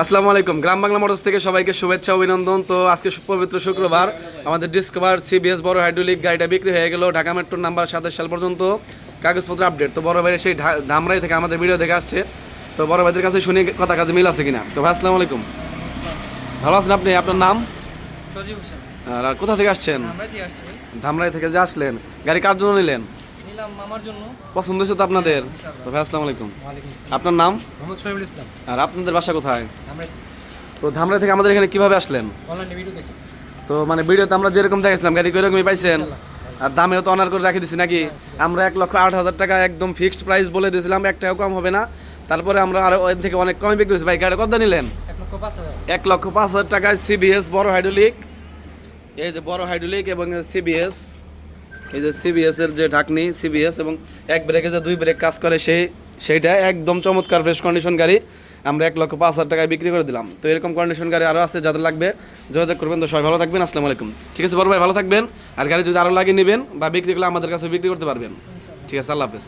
আসসালামু আলাইকুম। গ্রাম বাংলা মোটরস থেকে সবাইকে শুভেচ্ছা অভিনন্দন। তো আজকে পবিত্র শুক্রবার আমাদের ডিসকভার সিবিএস বড় হাইড্রোলিক গাড়িটা বিক্রি হয়ে গেল ঢাকা মেট্রোর নাম্বার 27 সাল পর্যন্ত কাগজপত্র আপডেট। তো বড় ভাই সেই ধামরাই থেকে আমাদের ভিডিও দেখে আসছে। তো বড় ভাইদের কাছে শুনি কথা কাজে মিল আছে কিনা। তো ভাই আসসালামু আলাইকুম, ভালো আছেন আপনি? আপনার নাম? সজীব হোসেন। আর কোথা থেকে আসছেন? ধামরাই থেকে যে আসলেন, গাড়ি কার জন্য নিলেন? নিলাম মামার জন্য। পছন্দ হয়েছে তো আপনাদের? তো ভাই আসসালামু আলাইকুম, আপনার নাম? মোহাম্মদ শহীদুল ইসলাম। আর আপনাদের বাসা কোথায়? আমরা তো ধামরাই থেকে আমাদের এখানে কিভাবে আসলেন? অনলাইনে ভিডিও দেখি। তো মানে ভিডিওতে আমরা যেরকম দেখেছিলাম গাড়ি ওইরকমই পাইছেন? আর দামেও তো অনার করে রাখি দিছি নাকি? আমরা 1,08,000 টাকা একদম ফিক্সড প্রাইস বলে দিয়েছিলাম, 1 টাকাও কম হবে না। তারপরে আমরা আরো ওর থেকে অনেক কমে বিক্রি করেছি। ভাই গাড়ি কত নিলেন? 1,05,000। 1,05,000 টাকায় সিবিএস বড় হাইড্রোলিক। এই যে বড় হাইড্রোলিক এবং সিবিএস, এই যে সিবিএস এর যে ঢাকনি সিবিএস এবং এক ব্রেকে যে 2 ব্রেক কাজ করে সেইটা একদম চমৎকার ফ্রেশ কন্ডিশন গাড়ি আমরা 1,05,000 টাকায় বিক্রি করে দিলাম। তো এরকম কন্ডিশন গাড়ি আরও আছে, যাদের লাগবে যোগাযোগ করবেন। তো সবাই ভালো থাকবেন, আসসালামু আলাইকুম। ঠিক আছে বড় ভাই, ভালো থাকবেন। আর গাড়ি যদি আরও লাগে নেবেন বা বিক্রি করলে আমাদের কাছে বিক্রি করতে পারবেন। ঠিক আছে, আল্লাহ হাফেজ।